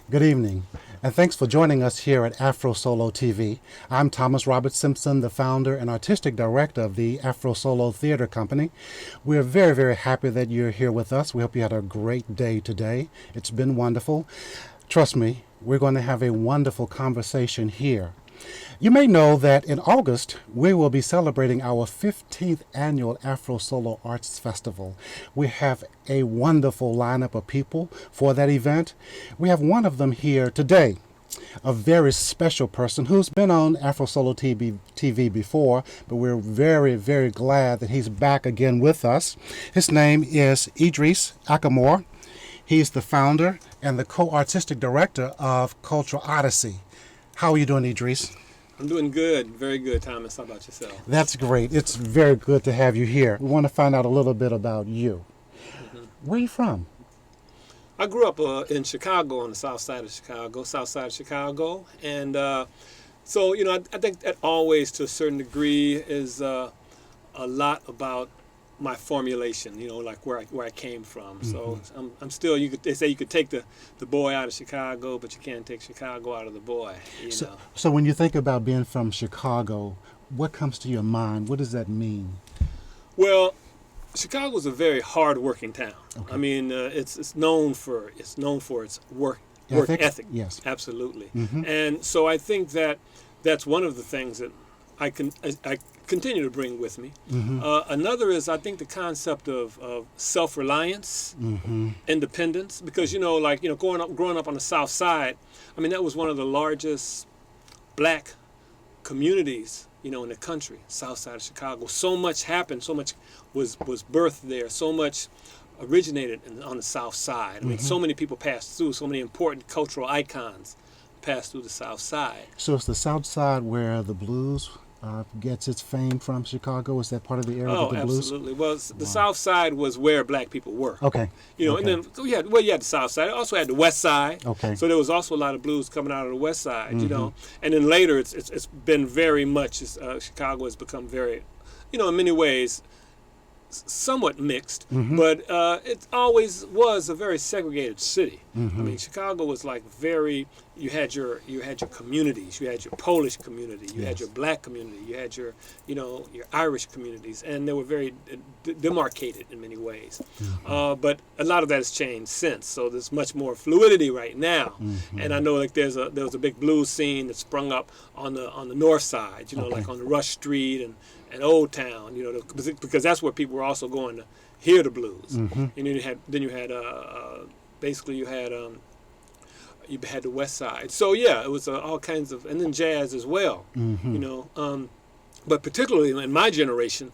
Good evening, and thanks for joining us here at AfroSolo TV. I'm Thomas Robert Simpson, the founder and artistic director of the AfroSolo Theater Company. We're very, very happy that you're here with us. We hope you had a great day today. It's been wonderful. Trust me, we're going to have a wonderful conversation here. You may know that in August, we will be celebrating our 15th annual AfroSolo Arts Festival. We have a wonderful lineup of people for that event. We have one of them here today, a very special person who's been on AfroSolo TV before, but we're very, very glad that he's back again with us. His name is Idris Ackamoor. He's the founder and the co-artistic director of Cultural Oddessy. How are you doing, Idris? I'm doing good, very good, Thomas. How about yourself? That's great. It's very good to have you here. We want to find out a little bit about you. Where are you from? I grew up in Chicago, on the south side of Chicago. And so, I think that always, to a certain degree, is a lot about my formulation, like where I came from. So I'm still, they say you could take the boy out of Chicago, but you can't take Chicago out of the boy. So when you think about being from Chicago, what comes to your mind? What does that mean? Well, Chicago is a very hard-working town. Okay. I mean, it's known for its work ethic. Yes, absolutely. And so I think that's one of the things that I continue to bring with me. Another is, I think, the concept of self-reliance, independence, because growing up on the South Side, I mean, that was one of the largest black communities in the country, South Side of Chicago. So much happened, so much was birthed there, so much originated on the South Side. I mean, so many people passed through, so many important cultural icons passed through the South Side. So it's the South Side where the blues gets its fame from. Chicago? Is that part of the area of the blues? Oh, absolutely. Well, the South Side was where black people were. Okay. And then you had the South Side. Also had the West Side. Okay. So there was also a lot of blues coming out of the West Side. And then later it's been very much Chicago has become very, in many ways, somewhat mixed, but it always was a very segregated city. I mean, Chicago was like you had your communities, you had your Polish community, you had your black community, you had your Irish communities, and they were very demarcated in many ways. But a lot of that has changed since, so there's much more fluidity right now. And I know like there was a big blues scene that sprung up on the north side, like on the Rush Street and Old Town, because that's where people were also going to hear the blues. And you had the West Side. So yeah, it was all kinds of, and then jazz as well. But particularly in my generation,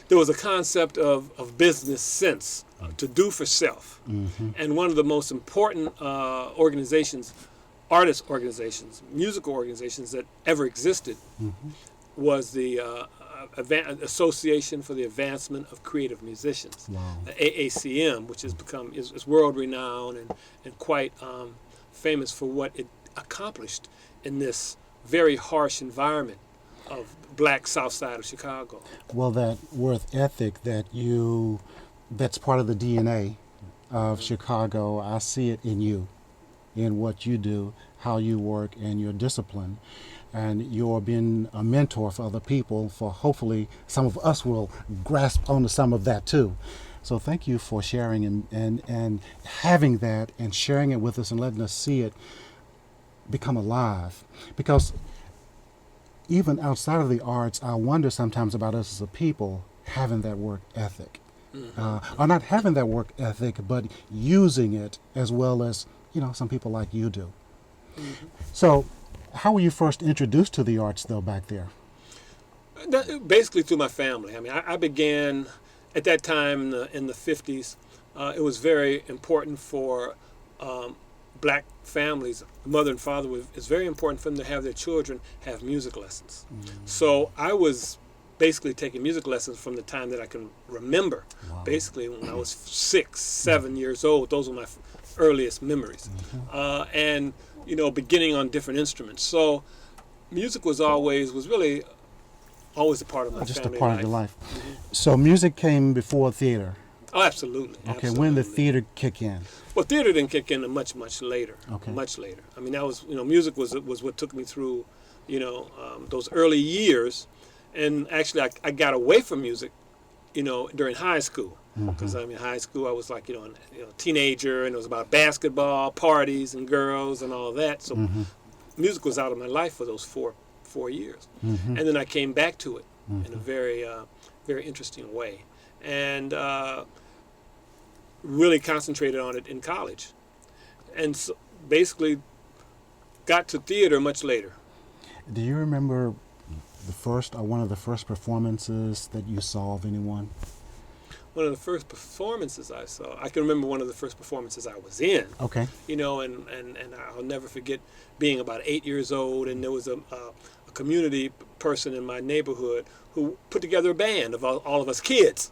there was a concept of business sense, to do for self. And one of the most important organizations, artist organizations, musical organizations that ever existed was the Association for the Advancement of Creative Musicians, AACM, which has become is world renowned and quite famous for what it accomplished in this very harsh environment of black South Side of Chicago. Well, that work ethic that's part of the DNA of Chicago. I see it in you, in what you do, how you work, and your discipline. And you're being a mentor for other people, for hopefully some of us will grasp onto some of that too. So thank you for sharing and having that and sharing it with us and letting us see it become alive. Because even outside of the arts, I wonder sometimes about us as a people having that work ethic. Or not having that work ethic, but using it as well as, some people like you do. So how were you first introduced to the arts, though, back there? Basically through my family. I mean, I began at that time in the 50s. It was very important for black families. Mother and father, it's very important for them to have their children have music lessons. So I was basically taking music lessons from the time that I can remember. Basically when I was 6, 7 years old. Those were my earliest memories. And beginning on different instruments. So music was really always a part of my family life. Just a part of your life. So music came before theater. Oh, absolutely. Okay, when did Absolutely. theater kick in? Well, theater didn't kick in much later. Okay. Much later. I mean, that was music was what took me through, those early years, and actually I got away from music, during high school. Because I mean, high school I was like a teenager, and it was about basketball, parties, and girls, and all that. So music was out of my life for those four years, and then I came back to it in a very interesting way, and really concentrated on it in college, and so basically got to theater much later. Do you remember the first or one of the first performances that you saw of anyone? One of the first performances I saw, I can remember one of the first performances I was in. Okay. And I'll never forget being about 8 years old, and there was a community person in my neighborhood who put together a band of all of us kids.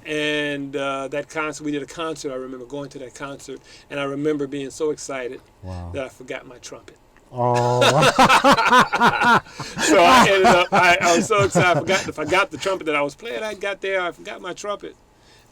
And that concert, we did a concert. I remember going to that concert, and I remember being so excited that I forgot my trumpet. Oh. So I ended up, I was so excited, I forgot the trumpet that I was playing. I got there, I forgot my trumpet,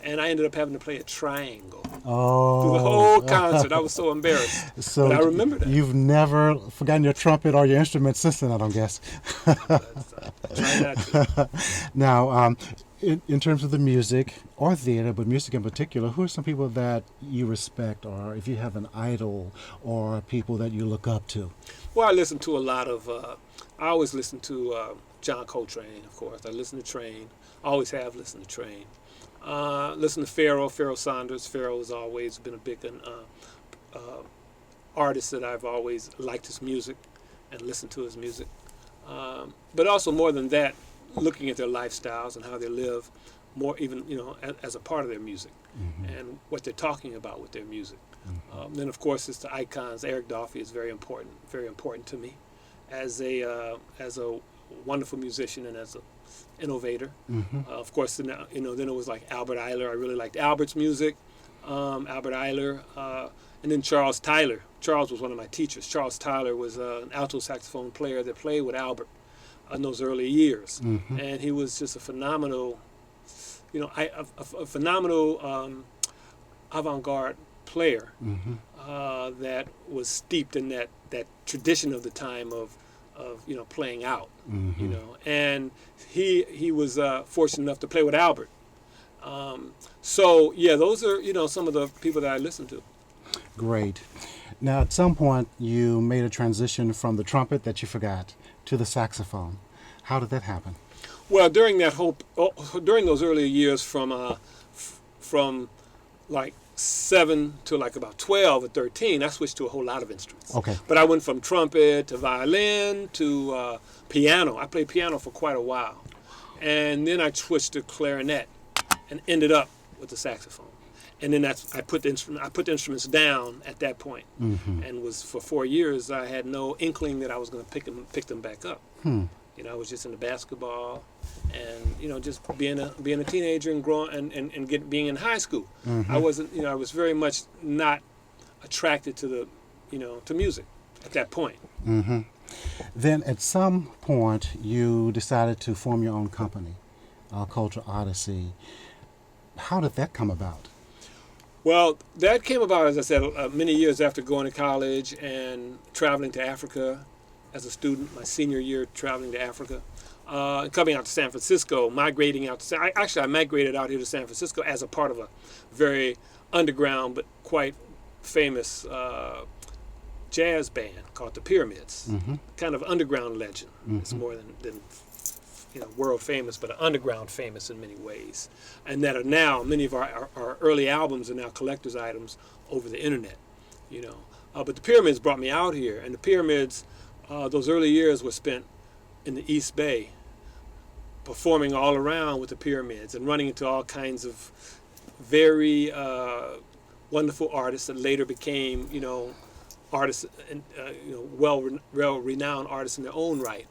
and I ended up having to play a triangle through the whole concert. I was so embarrassed. So but I remember that. You've never forgotten your trumpet or your instrument since then, I don't guess. Try not to. Now, in terms of the music or theater, but music in particular, who are some people that you respect, or if you have an idol or people that you look up to? Well, I listen to a lot of, I always listen to John Coltrane, of course. I listen to Train, always have listened to Train. Listen to Pharoah Sanders. Pharoah has always been a big artist that I've always liked his music and listened to his music. But also more than that, looking at their lifestyles and how they live, more even as a part of their music and what they're talking about with their music. Then of course it's the icons. Eric Dolphy is very important to me as a wonderful musician and as an innovator. Of course, then it was like Albert Ayler. I really liked Albert's music. Albert Ayler, and then Charles Tyler. Charles was one of my teachers. Charles Tyler was an alto saxophone player that played with Albert in those early years, and he was just a phenomenal, a phenomenal avant-garde player that was steeped in that tradition of the time of playing out, and he was fortunate enough to play with Albert. So yeah, those are some of the people that I listen to. Great. Now, at some point, you made a transition from the trumpet that you forgot to the saxophone. How did that happen? Well, during those early years, from like 7 to like about 12 or 13, I switched to a whole lot of instruments. Okay. But I went from trumpet to violin to piano. I played piano for quite a while, and then I switched to clarinet, and ended up with the saxophone. And then I put the instruments down at that point, and was for 4 years I had no inkling that I was going to pick them back up. I was just into basketball, and just being a teenager and growing and being in high school. I wasn't, I was very much not attracted to to music at that point. Then at some point you decided to form your own company, Culture Oddessy. How did that come about? Well, that came about, as I said, many years after going to college and traveling to Africa as a student, my senior year traveling to Africa, coming out to San Francisco, migrating out to I migrated out here to San Francisco as a part of a very underground but quite famous jazz band called the Pyramids, kind of underground legend. It's more than world famous, but underground famous in many ways, and that are now many of our early albums are now collector's items over the internet. But the Pyramids brought me out here, and the Pyramids, those early years were spent in the East Bay, performing all around with the Pyramids and running into all kinds of very wonderful artists that later became artists and well renowned artists in their own right.